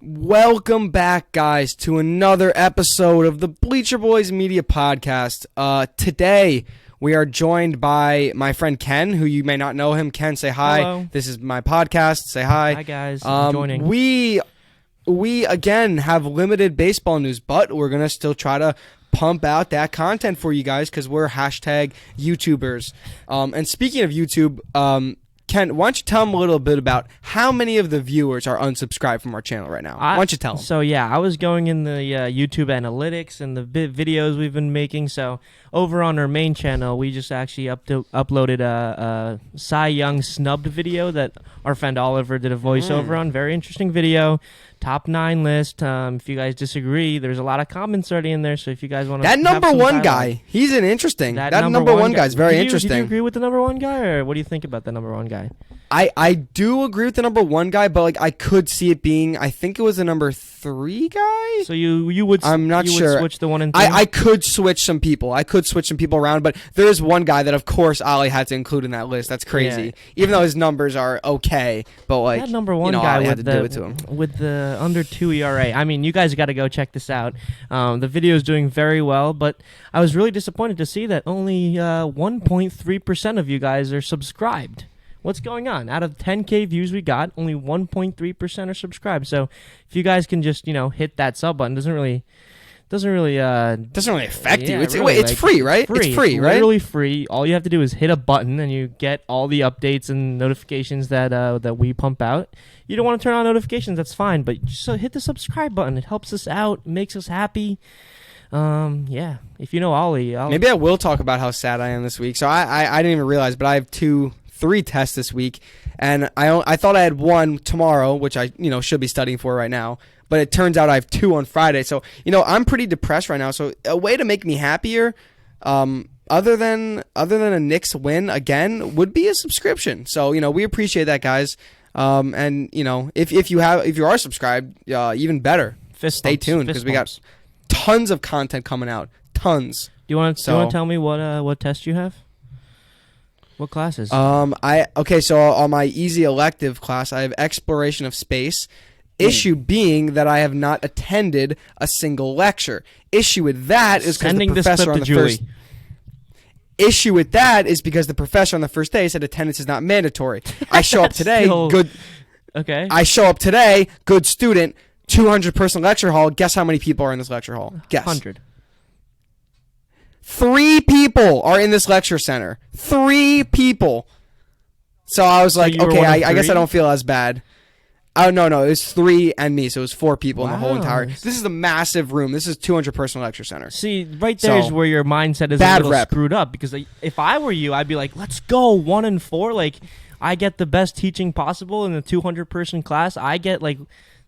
Welcome back, guys, to another episode of the Bleacher Boys Media Podcast. Today, we are joined by my friend Ken, who you may not know him. Ken, say hi. Hello. This is my podcast. Say hi. Hi, guys. I'm joining. We again have limited baseball news, but we're going to still try to pump out that content for you guys because we're hashtag YouTubers. And speaking of YouTube, Ken, why don't you tell them a little bit about how many of the viewers are unsubscribed from our channel right now? Why don't you tell them? So, I was going in the YouTube analytics and the videos we've been making. So, over on our main channel, we just actually uploaded a Cy Young snubbed video that our friend Oliver did a voiceover on. Very interesting video. Top 9 list. If you guys disagree, there's a lot of comments already in there. So if you guys want to, that number one guy, he's an interesting. That number one guy is very interesting. Do you agree with the number one guy, or what do you think about the number one guy? I do agree with the number one guy, but like I could see it being. I think it was the number 3 guy. So you would. I'm not sure. Would switch the 1 and 2. I could switch some people. I could switch some people around, but there is one guy that, of course, Ali had to include in that list. That's crazy. Yeah. Even though his numbers are okay, but like that number one guy Ali with had to do it to him. With the under 2 ERA. I mean, you guys got to go check this out. The video is doing very well, but I was really disappointed to see that only 1.3% of you guys are subscribed. What's going on? Out of 10K views we got, only 1.3% are subscribed. So if you guys can just hit that sub button, doesn't really affect you. It's really, it's free, right? It's free, right? Literally free. All you have to do is hit a button, and you get all the updates and notifications that we pump out. You don't want to turn on notifications, that's fine, but just hit the subscribe button. It helps us out, makes us happy. If you know Ollie, maybe I will talk about how sad I am this week. So I didn't even realize, but I have 3 tests this week, and I thought I had 1 tomorrow, which I should be studying for right now, but it turns out I have 2 on Friday. So I'm pretty depressed right now. So a way to make me happier, other than a Knicks win again, would be a subscription. So we appreciate that, guys. And if you are subscribed, even better. Stay tuned because we got tons of content coming out. Tons. Do you want to tell me what test you have? What classes? So on my easy elective class, I have exploration of space. Issue being that I have not attended a single lecture. Issue with that is because the professor on the first. Issue with that is because the professor on the first day said attendance is not mandatory. I show up today, good. Okay. I show up today, good student, 200-person lecture hall. Guess how many people are in this lecture hall? Guess. 100. 3 people are in this lecture center. 3 people. So I was like, okay, I guess I don't feel as bad. Oh, no, it was 3 and me, so it was 4 people in the whole entire. This is a massive room. This is 200-person lecture center. See, right there is where your mindset is a little screwed up. Because if I were you, I'd be like, let's go 1 and 4. Like, I get the best teaching possible in the 200-person class. I get like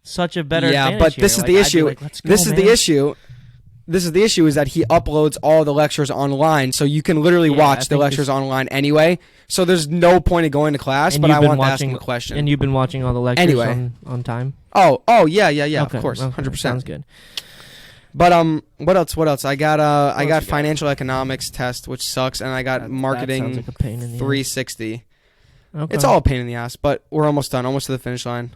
such a better. Yeah, but this is the issue. This is the issue. This is the issue is that he uploads all the lectures online, so you can literally watch the lectures online anyway. So there's no point in going to class, but I want to ask him a question. And you've been watching all the lectures on time? Oh, yeah, okay, of course, 100%. Sounds good. But what else? I got financial economics test, which sucks, and I got marketing like a pain in the 360. Okay. It's all a pain in the ass, but we're almost done, almost to the finish line.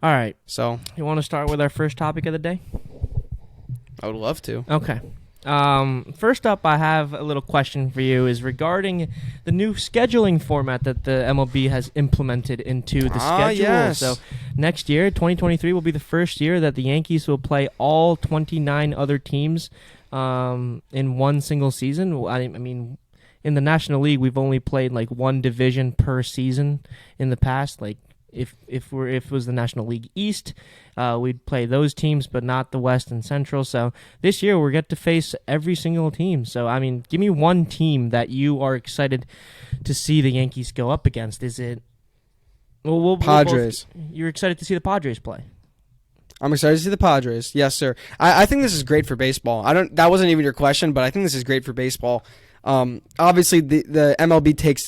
All right. So you want to start with our first topic of the day? I would love to. Okay. First up, I have a little question for you is regarding the new scheduling format that the MLB has implemented into the schedule. Yes. So next year, 2023, will be the first year that the Yankees will play all 29 other teams in one single season. I mean, in the National League, we've only played like one division per season in the past. Like if it was the National League East, we'd play those teams, but not the West and Central. So this year we get to face every single team. So I mean, give me one team that you are excited to see the Yankees go up against. Is it Padres? You're excited to see the Padres play. I'm excited to see the Padres. Yes, sir. I think this is great for baseball. That wasn't even your question, but I think this is great for baseball. Obviously the MLB takes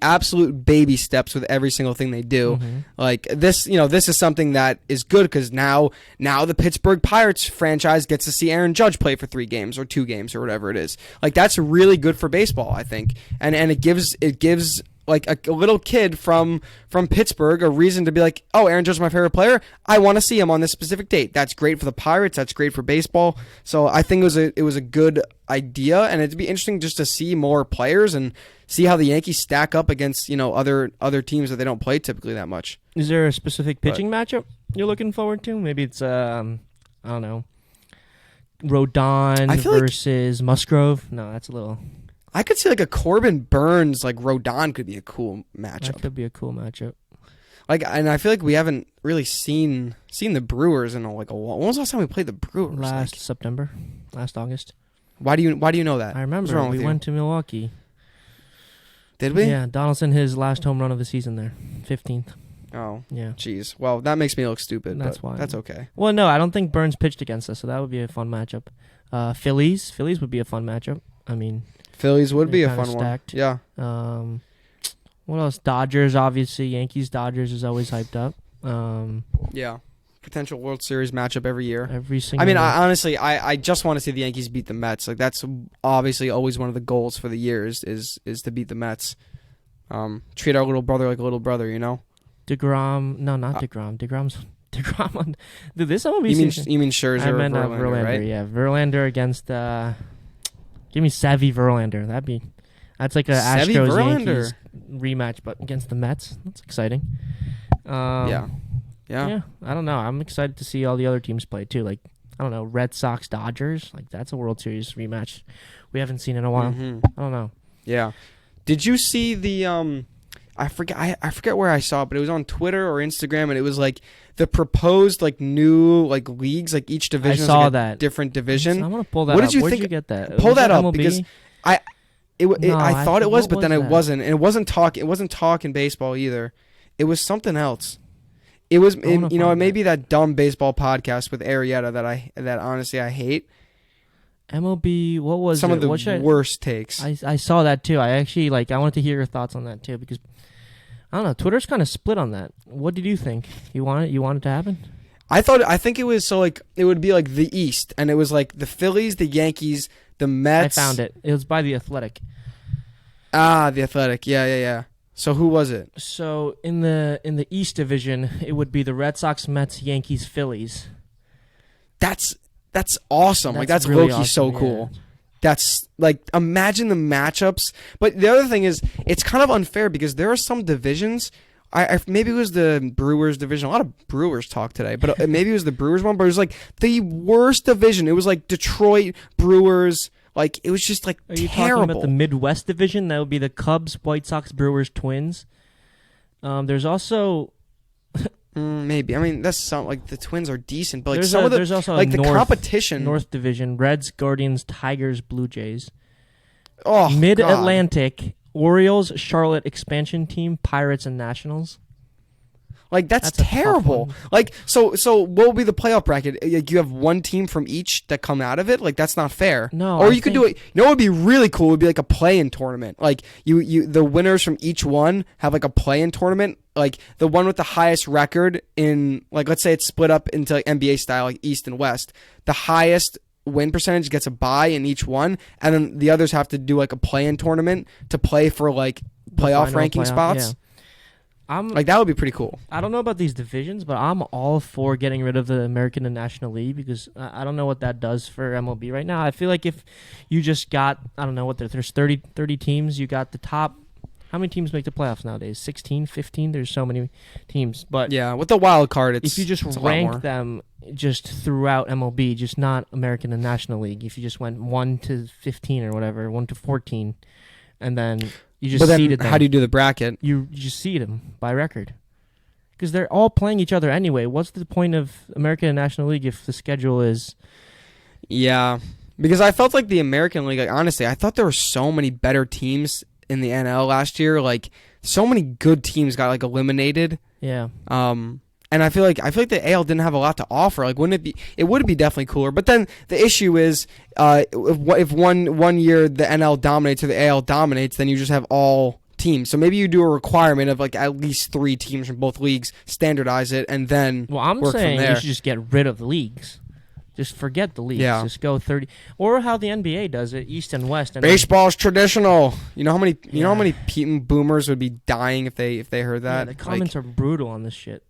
absolute baby steps with every single thing they do. Mm-hmm. Like this, this is something that is good because now the Pittsburgh Pirates franchise gets to see Aaron Judge play for 3 games or 2 games or whatever it is. Like that's really good for baseball, I think. And it gives like a little kid from Pittsburgh a reason to be like, oh, Aaron Judge is my favorite player. I want to see him on this specific date. That's great for the Pirates. That's great for baseball. So I think it was a good idea, and it'd be interesting just to see more players and see how the Yankees stack up against other teams that they don't play typically that much. Is there a specific pitching matchup you're looking forward to? Maybe it's I don't know, Rodon versus Musgrove. No, that's a little. I could see like a Corbin Burns, like Rodon could be a cool matchup. That could be a cool matchup. Like, and I feel like we haven't really seen the Brewers in like a while. When was the last time we played the Brewers? Last September, last August. Why do you know that? I remember we went to Milwaukee. Did we? Yeah, Donaldson his last home run of the season there, 15th. Oh, yeah. Jeez. Well, that makes me look stupid. That's why. That's okay. Well, no, I don't think Burns pitched against us, so that would be a fun matchup. Phillies would be a fun matchup. I mean, Phillies would be a fun stacked. one. Yeah. What else? Dodgers, obviously. Yankees, Dodgers is always hyped up. Yeah. Potential World Series matchup every year. Every single. I mean, honestly, I just want to see the Yankees beat the Mets. Like that's obviously always one of the goals for the year is to beat the Mets. Treat our little brother like a little brother, you know. DeGrom, no, not DeGrom. DeGrom. Dude, this MLB you mean Scherzer? I meant Verlander, right? Yeah, Verlander against. Give me Savvy Verlander. That's like a Astros Yankees rematch, but against the Mets. That's exciting. Yeah. I don't know. I'm excited to see all the other teams play too. Like I don't know, Red Sox Dodgers. Like that's a World Series rematch we haven't seen in a while. Mm-hmm. I don't know. Yeah. Did you see the I forget where I saw it, but it was on Twitter or Instagram, and it was like the proposed like new like leagues, like each division. I saw like that different division. I'm gonna pull that. What up. did you Where'd think? you get that? Pull that up MLB? because I thought it was, but then it wasn't, and it wasn't talk in baseball either. It was something else. It was it may be that dumb baseball podcast with Arietta that honestly I hate. MLB, what was some it? of the worst takes? I saw that too. I actually I wanted to hear your thoughts on that too because I don't know. Twitter's kind of split on that. What did you think? You want it to happen? I think it was it would be like the East, and it was like the Phillies, the Yankees, the Mets. I found it. It was by The Athletic. Ah, The Athletic. Yeah. So who was it? So in the East Division, it would be the Red Sox, Mets, Yankees, Phillies. That's awesome. That's really low-key awesome, so cool. That's like imagine the matchups. But the other thing is it's kind of unfair because there are some divisions. I maybe it was the Brewers division. A lot of Brewers talk today, but maybe it was the Brewers one. But it was like the worst division. It was like Detroit Brewers. Like it was just like Are you terrible. talking about the Midwest Division? That would be the Cubs, White Sox, Brewers, Twins. There's also maybe. I mean, that's some like the Twins are decent, but like there's also like the North, competition. North Division: Reds, Guardians, Tigers, Blue Jays. Oh, Mid-Atlantic: Orioles, Charlotte expansion team, Pirates, and Nationals. Like that's terrible. Like so what will be the playoff bracket? Like you have one team from each that come out of it. Like that's not fair. No, or you could do it. You know what would be really cool? Would be like a play-in tournament. Like you the winners from each one have like a play-in tournament. Like the one with the highest record in like let's say it's split up into like NBA style like East and West. The highest win percentage gets a bye in each one, and then the others have to do like a play-in tournament to play for like playoff ranking spots. Yeah. Like that would be pretty cool. I don't know about these divisions, but I'm all for getting rid of the American and National League because I don't know what that does for MLB right now. I feel like if you just got, I don't know what there's 30 teams, you got the top. How many teams make the playoffs nowadays? 16, 15? There's so many teams. But yeah, with the wild card, if you just rank them just throughout MLB, just not American and National League, if you just went 1 to 15 or whatever, 1 to 14, and then you just seeded them. How do you do the bracket? You just seed them by record. Because they're all playing each other anyway. What's the point of American and National League if the schedule is... Yeah. Because I felt like the American League, like honestly, I thought there were so many better teams in the NL last year. Like so many good teams got like eliminated. Yeah. And I feel like the AL didn't have a lot to offer. Like, wouldn't it be? It would be definitely cooler. But then the issue is, if one year the NL dominates or the AL dominates, then you just have all teams. So maybe you do a requirement of like at least 3 teams from both leagues, standardize it, and then I'm work saying from there. you should just get rid of the leagues. Just forget the leagues. Yeah. Just go 30, or how the NBA does it, East and West. And Baseball's traditional. You know how many boomers would be dying if they heard that. the comments are brutal on this shit.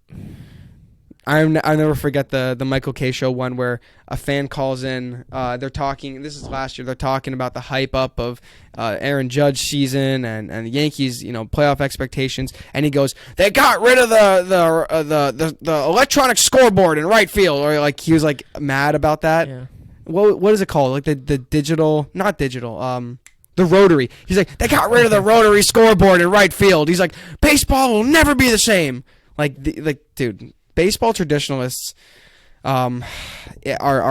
I'll never forget the Michael K show one where a fan calls in. They're talking. This is last year. They're talking about the hype up of Aaron Judge season and the Yankees, playoff expectations. And he goes, "They got rid of the electronic scoreboard in right field," or like he was like mad about that. Yeah. What is it called? Like the digital, not digital. The rotary. He's like, "They got rid of the rotary scoreboard in right field." He's like, "Baseball will never be the same." Dude. Baseball traditionalists are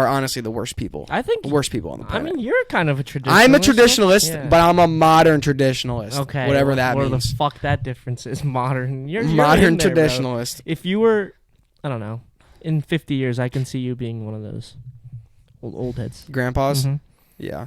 honestly the worst people. I think the worst people on the planet. I mean, you're kind of a traditionalist. I'm a traditionalist, yeah. but I'm a modern traditionalist. Okay, whatever that means. means. The fuck that difference is modern. You're modern in there, traditionalist. Bro. If you were, I don't know, in 50 years, I can see you being one of those old heads. Grandpas? Mm-hmm. Yeah.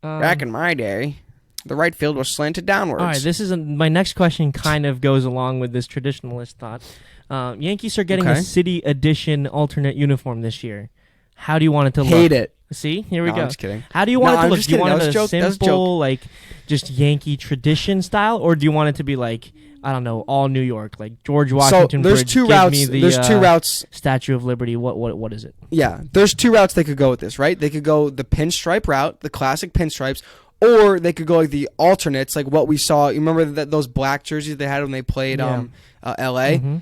Back in my day, the right field was slanted downwards. All right, this is my next question. Kind of goes along with this traditionalist thought. Yankees are getting a city edition alternate uniform this year. How do you want it to look? Hate it. See, here we go. I'm just kidding. How do you want it to look? Just Do you kidding. want it a simple, joke. just Yankee tradition style, or do you want it to be like, I don't know, all New York, like George Washington there's Bridge? two routes. There's two routes. Statue of Liberty. What is it? Yeah, there's two routes they could go with this, right? They could go the pinstripe route, the classic pinstripes, or they could go like the alternates, like what we saw. You remember those black jerseys they had when they played L.A. Mm-hmm.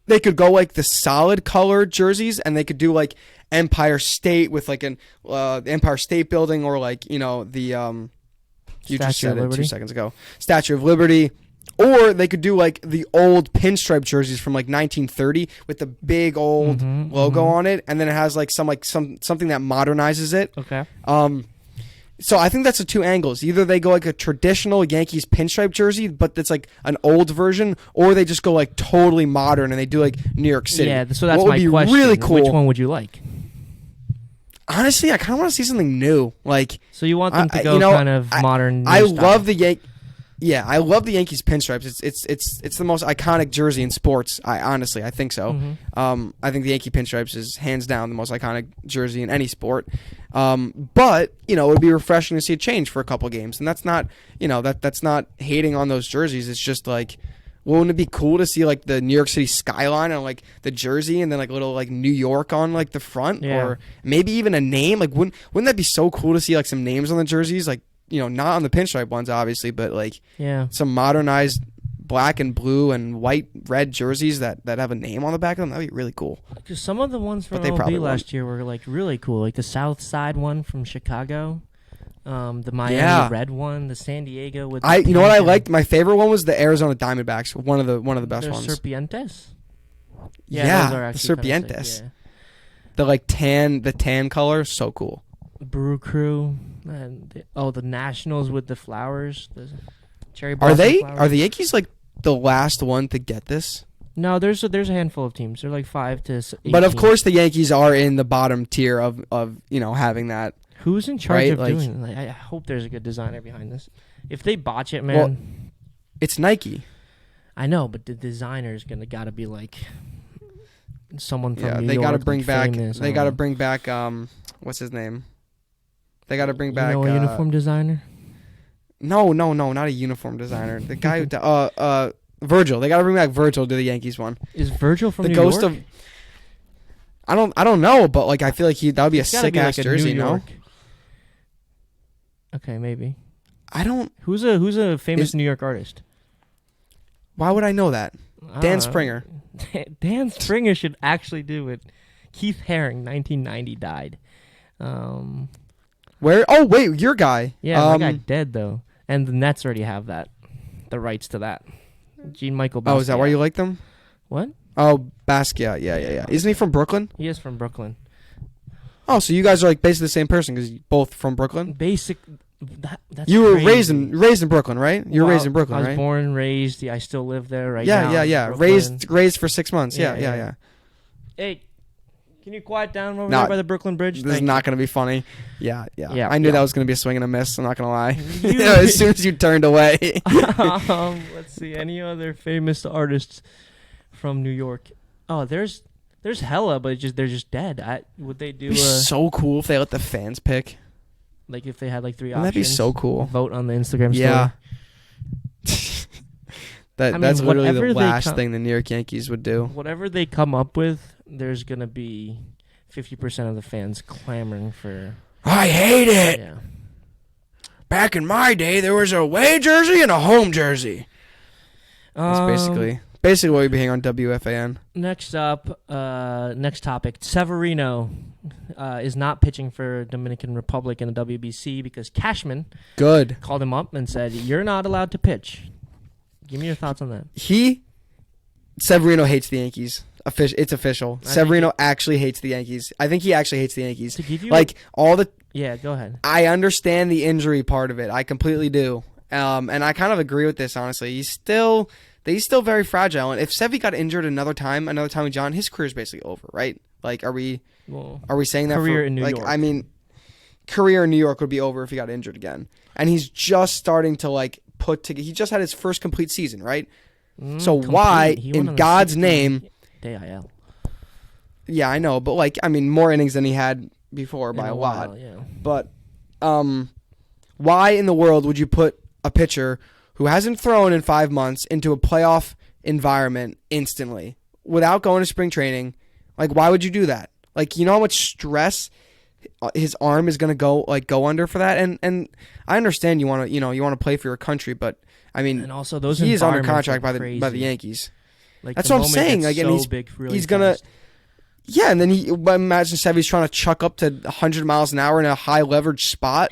They could go like the solid colored jerseys, and they could do like Empire State with like an Empire State Building, or like the you just said it 2 seconds ago, Statue of Liberty. Or they could do like the old pinstripe jerseys from like 1930 with the big old logo on it, and then it has like something that modernizes it. Okay. So I think that's the two angles. Either they go like a traditional Yankees pinstripe jersey, but that's like an old version, or they just go like totally modern and they do like New York City. Yeah, so that's what my would be question. Really cool. Which one would you like? Honestly, I kind of want to see something new. Like, so you want them to go kind of modern. I love the I love the Yankees pinstripes. It's the most iconic jersey in sports. I think so. Mm-hmm. I think the Yankee pinstripes is hands down the most iconic jersey in any sport. But it would be refreshing to see a change for a couple games, and that's not that's not hating on those jerseys. It's just like, wouldn't it be cool to see like the New York City skyline on like the jersey, and then like little like New York on like the front, or maybe even a name? Like, wouldn't that be so cool to see like some names on the jerseys? Like, not on the pinstripe ones, obviously, but like some modernized black and blue and white, red jerseys that have a name on the back of them. That'd be really cool. Because some of the ones from MLB last year were like really cool, like the South Side one from Chicago, the Miami red one, the San Diego with. You know what I liked? My favorite one was the Arizona Diamondbacks. One of the best ones. Serpientes. Yeah, those are the Serpientes. Sick, The like tan color, so cool. Brew Crew, and the Nationals with the flowers, the cherry blossom flowers. Are the Yankees like the last one to get this? No, there's a handful of teams. They're like 5 to 8. But of course, the Yankees are in the bottom tier of having that. Who's in charge of doing it? I hope there's a good designer behind this. If they botch it, man, well, it's Nike. I know, but the designer's gotta be like someone from New York. They gotta bring back. Famous, They gotta bring back. What's his name? They got to bring back a uniform designer. No, not a uniform designer. The guy who Virgil. They got to bring back Virgil to the Yankees one. Is Virgil from the New ghost York? Of? I don't know, but like I feel like that would be a sick ass jersey, no? Okay, maybe. I don't. Who's a famous New York artist? Why would I know that? Dan Springer. Dan Springer should actually do it. Keith Haring, 1990, died. Where? Oh wait, your guy. Yeah, my guy dead though, and the Nets already have the rights to that. Jean-Michael Basquiat. Oh, is that why you like them? What? Oh, Basquiat. Yeah. Isn't he from Brooklyn? He is from Brooklyn. Oh, so you guys are like basically the same person because you both from Brooklyn. That's you were crazy. raised in Brooklyn, right? You were raised in Brooklyn, right? I was born and raised. I still live there right now. Yeah. Raised for 6 months. Yeah. Hey. Can you quiet down over there by the Brooklyn Bridge? This is not going to be funny. Yeah. Yeah, I knew that was going to be a swing and a miss. I'm not going to lie. As soon as you turned away. Let's see. Any other famous artists from New York? Oh, there's There's hella, but they're just dead. Would they do It'd be so cool if they let the fans pick. like if they had like 3 Wouldn't options? that be so cool? Vote on the Instagram story. Yeah. That's literally the whatever last thing the New York Yankees would do. Whatever they come up with, there's gonna be 50% of the fans clamoring for. I hate it. Yeah. Back in my day, there was a away jersey and a home jersey. That's basically what we'd be hearing on WFAN. Next up, next topic. Severino is not pitching for Dominican Republic in the WBC because Cashman called him up and said, "You're not allowed to pitch." Give me your thoughts on that. Severino hates the Yankees. It's official. Severino actually hates the Yankees. I think he actually hates the Yankees. To give you Yeah, go ahead. I understand the injury part of it. I completely do. And I kind of agree with this, honestly. He's still very fragile. And if Sevy got injured another time with John, his career's basically over, right? Like, are we saying that career in New York? I mean, career in New York would be over if he got injured again. And he's just starting to he just had his first complete season, right? So why, in God's name, DIL. Yeah, I know, but more innings than he had before by a lot. Yeah. But why in the world would you put a pitcher who hasn't thrown in 5 months into a playoff environment instantly without going to spring training? Why would you do that? You know how much stress his arm is going to go under for that? And I understand you want to play for your country, but I mean, and also those he is under contract by crazy. the Yankees. That's what I'm saying. He's gonna. Yeah, and then imagine Sevy's trying to chuck up to 100 miles an hour in a high leverage spot.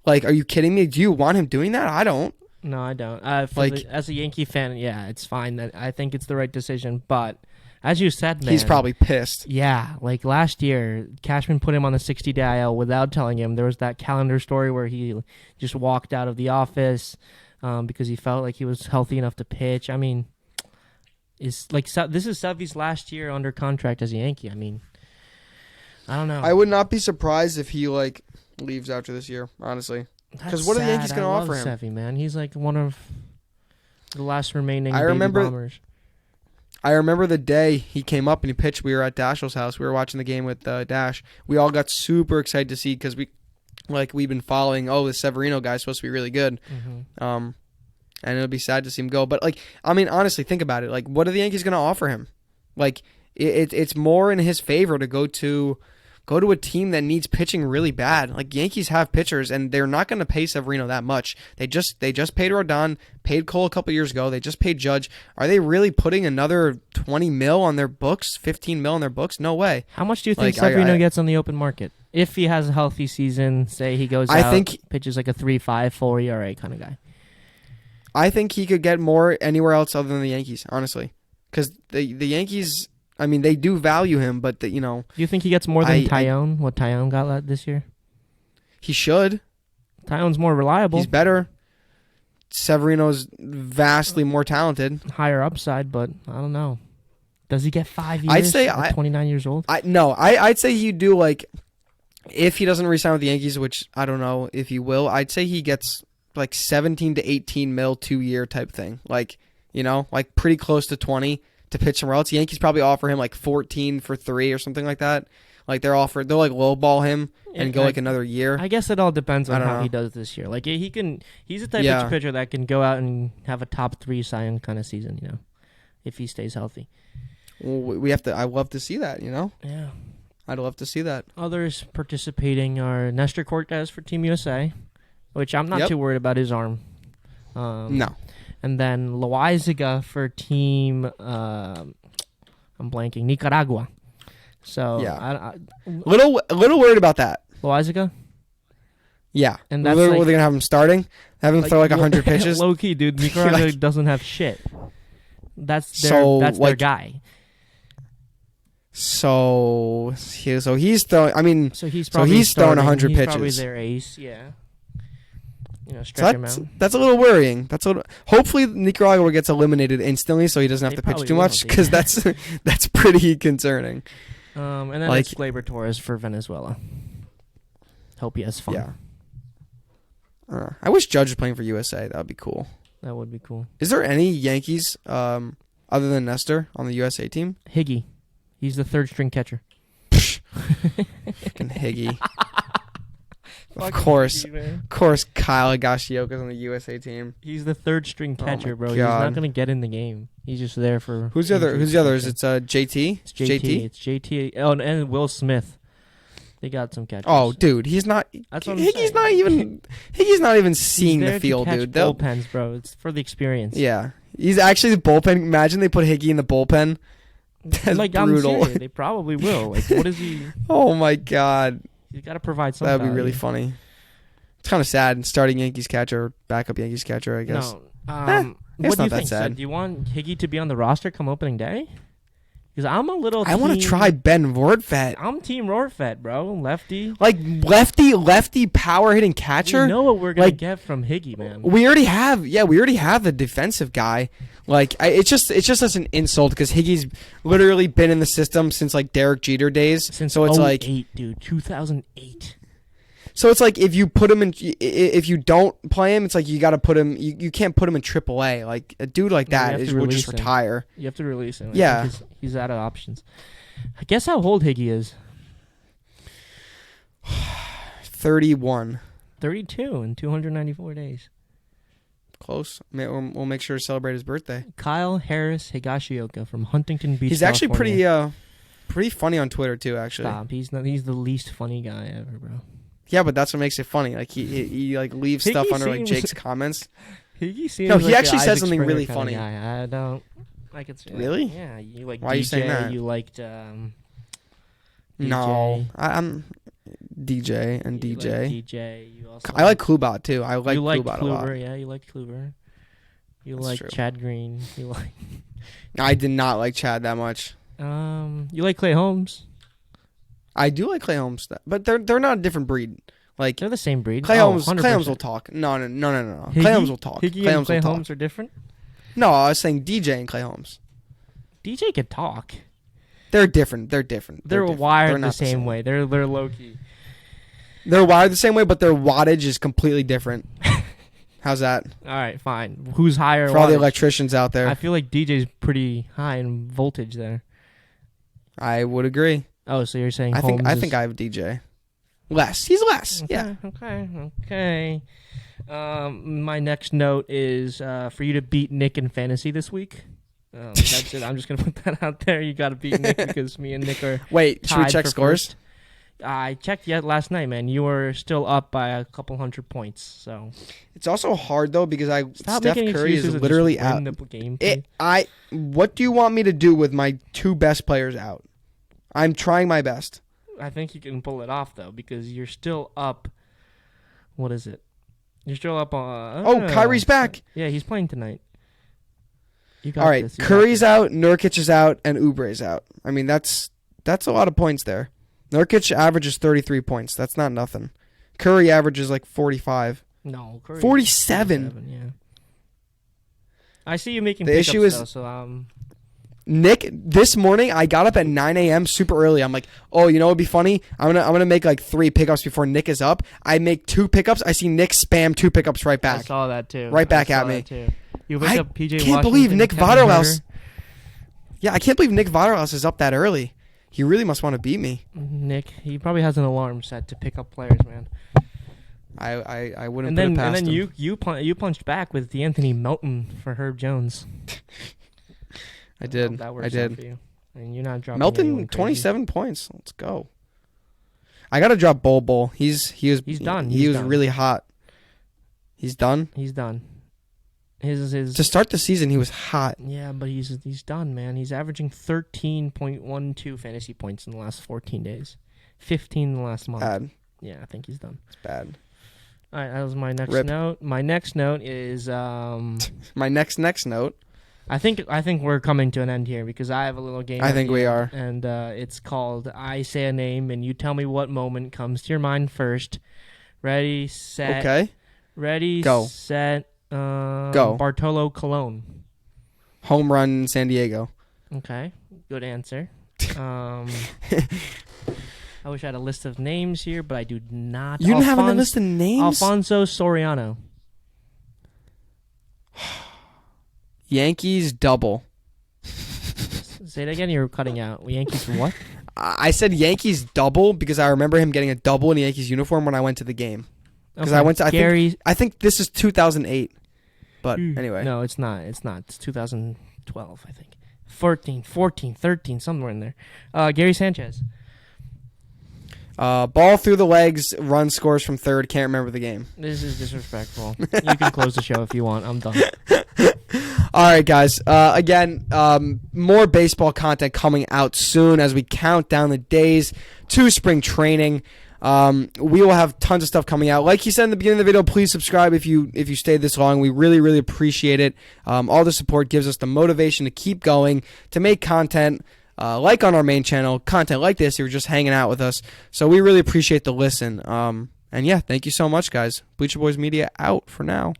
Are you kidding me? Do you want him doing that? I don't. No, I don't. As a Yankee fan, yeah, it's fine. I think it's the right decision. But as you said, man, he's probably pissed. Yeah, last year, Cashman put him on the 60-day IL without telling him. There was that calendar story where he just walked out of the office because he felt like he was healthy enough to pitch. I mean, this is Sevy's last year under contract as a Yankee. I mean, I don't know. I would not be surprised if he leaves after this year, honestly. Because what are the Yankees going to offer him? Sevy, man, he's one of the last remaining baby bombers. I remember the day he came up and he pitched. We were at Dashiell's house. We were watching the game with Dash. We all got super excited to see because we've been following. Oh, the Severino guy's supposed to be really good. Mm-hmm. And it'll be sad to see him go. But honestly, think about it. What are the Yankees going to offer him? It's more in his favor to go to a team that needs pitching really bad. Yankees have pitchers, and they're not going to pay Severino that much. They just paid Rodon, paid Cole a couple years ago. They just paid Judge. Are they really putting another $20 million on their books, $15 million on their books? No way. How much do you think Severino gets on the open market? If he has a healthy season, say he goes pitches like a 3.5 full ERA kind of guy. I think he could get more anywhere else other than the Yankees, honestly. Because the Yankees, they do value him, but do you think he gets more than Tyone? What Tyone got this year? He should. Tyone's more reliable. He's better. Severino's vastly more talented. Higher upside, but I don't know. Does he get 5 years? I'd say 29 years old. I'd say he'd do if he doesn't re-sign with the Yankees, which I don't know if he will. I'd say he gets 17 to 18 mil 2-year type thing. Pretty close to 20 to pitch somewhere else. Yankees probably offer him 14 for 3 or something like that. They'll lowball him and go another year. I guess it all depends on how he does this year. He's the type of pitcher that can go out and have a top 3 Cy kind of season, if he stays healthy. Well, I'd love to see that, Yeah. I'd love to see that. Others participating are Nestor Cortez for Team USA, which I'm not too worried about his arm. No. And then Loaizaga for Team, I'm blanking, Nicaragua. So yeah, little worried about that. Loaizaga? Yeah, and that's they're gonna have him starting, have him throw 100 pitches. Low key, dude. Nicaragua doesn't have shit. That's their guy. So he's throwing. So he's throwing 100 pitches. Probably their ace. Yeah. Stretch him out. That's a little worrying. Hopefully Nicaragua gets eliminated instantly, so he doesn't have to pitch too much, because that's pretty concerning. And then it's Gleyber Torres for Venezuela. Hope he has fun. Yeah. I wish Judge was playing for USA. That would be cool. That would be cool. Is there any Yankees other than Nestor on the USA team? Higgy. He's the third string catcher. Fucking Higgy. Of course, Kyle Higashioka's on the USA team. He's the third string catcher, bro. God. He's not gonna get in the game. He's just there for. Who's the other? Who's the others? It's JT. It's JT. It's JT. Oh, and Will Smith. They got some catchers. Oh, dude, he's not. That's what I'm Higgy's saying. not even. Higgy's not even seeing He's there the field, to catch dude. Bullpens, bro. It's for the experience. Yeah, he's actually the bullpen. Imagine they put Higgy in the bullpen. That's like brutal. I'm serious. They probably will. Like, what is he? Oh my God, He's got to provide some. that'd be value. really funny. It's kind of sad. Starting Yankees catcher, backup Yankees catcher, I guess. No. It's What do not you that think? So sad. do you want Higgy to be on the roster come opening day? Because I'm a little. I want to try Ben Rortvedt. I'm Team Rortvedt, bro. Lefty. Like lefty power hitting catcher. We know what we're gonna Like, get from Higgy, man. We already have the defensive guy. Like it's just such an insult because Higgy's literally been in the system since like Derek Jeter days. Since so it's 08, dude, 2008. So it's like if you put him in, if you don't play him, it's like you got to put him. You can't put him in AAA. Like a dude like Yeah, you that have to will just release him. retire. You have to release him. I Yeah. think he's out of options. I guess how old Higgy is? 31. 32 in 294 days. Close. We'll make sure to celebrate his birthday. Kyle Harris Higashioka from Huntington Beach. He's actually California. pretty funny on Twitter too. Actually, Stop. He's the least funny guy ever, bro. yeah, but that's what makes it funny. Like he like leaves Higgy stuff under like seems- Jake's comments. He seems No, he like actually an said Isaac something Springer really kinda funny. guy. I don't. I could say Really? Yeah, you like Why DJ. are you saying that? You liked No, DJ. I'm DJ and You DJ. like DJ. You also I like Klubat too. I like you liked Klubat a lot. Kluber. Yeah, you liked Kluber. You That's like true. Chad Green. You like I did not like Chad that much. you like Clay Holmes. I do like Clay Holmes, but they're not a different breed. Like They're the same breed. Clay Oh, Holmes, 100%. Clay Holmes will talk. No. Higgy? Clay Holmes will talk. Higgy Clay and Holmes Clay will talk. Holmes are different. No, I was saying DJ and Clay Holmes. DJ could talk. They're different. They're They're different. wired They're the not same way. They're low key. They're wired the same way, but their wattage is completely different. How's that? All right, fine. Who's higher? For all the wattage? electricians out there, I feel like DJ's pretty high in voltage there. I would agree. Oh, so you're saying I Holmes think I have DJ. Less. He's less. Okay, Yeah. Okay. My next note is for you to beat Nick in fantasy this week. That's it. I'm just gonna put that out there. You got to beat Nick because me and Nick are Wait, should we tied check for scores? first. I checked yet last night, man. You were still up by a couple hundred points. So It's also hard though because stop Steph making Curry excuses is and literally just win out. the game. What do you want me to do with my two best players out? I'm trying my best. I think you can pull it off though because you're still up. What is it? You're still up on. Oh, Kyrie's back. Yeah, he's playing tonight. You got All right, this. You got Curry's this. out, Nurkic is out, and Oubre's out. I mean, that's a lot of points there. Nurkic averages 33 points. That's not nothing. Curry averages like 45. No, Curry 47. Yeah. I see you making The pickups issue is- though, so Nick, this morning I got up at 9 a.m. super early. I'm like, oh, you know what'd be funny? I'm gonna make like 3 pickups before Nick is up. I make 2 pickups. I see Nick spam 2 pickups right I back. saw that too. Right back I at saw me. that too. You wake I up PJ can't believe Washington, Nick Kevin Vaderhaus. Huerter. Yeah, I can't believe Nick Vaderhaus is up that early. He really must want to beat me. Nick, he probably has an alarm set to pick up players, man. I wouldn't And put then it past and then him. you punched back with D'Anthony Melton for Herb Jones. I did. Hope that I works out did. for you. And you're not dropping Melton, anyone crazy. 27 points. Let's go. I got to drop Bol. He's done. He He's was done. really hot. He's done. He's done. His To start the season, he was hot. yeah, but he's done, man. He's averaging 13.12 fantasy points in the last 14 days. 15 in the last month. Bad. Yeah, I think he's done. It's bad. All right, that was my next Rip. note. My next note is My next note. I think we're coming to an end here because I have a little game. I at think the we end, are. and it's called I Say a Name and you tell me what moment comes to your mind first. Ready, set. Okay. Ready, Go. set. Go. Bartolo Colon. Home run in San Diego. Okay, good answer. I wish I had a list of names here, but I do not. You didn't have a list of names? Alfonso Soriano. Yankees double. Say it again. You're cutting out. Yankees what? I said Yankees double because I remember him getting a double in the Yankees uniform when I went to the game. Because Okay. I went to Gary. I think this is 2008. But anyway. No, it's not. It's not. It's 2012, I think. 14, 13, somewhere in there. Gary Sanchez. Ball through the legs, run scores from third. Can't remember the game. This is disrespectful. You can close the show if you want. I'm done. All right, guys. Again, more baseball content coming out soon as we count down the days to spring training. We will have tons of stuff coming out. Like he said in the beginning of the video, please subscribe if you stayed this long. We really, really appreciate it. All the support gives us the motivation to keep going, to make content like on our main channel, content like this. You're just hanging out with us. So we really appreciate the listen. And yeah, thank you so much, guys. Bleacher Boys Media out for now.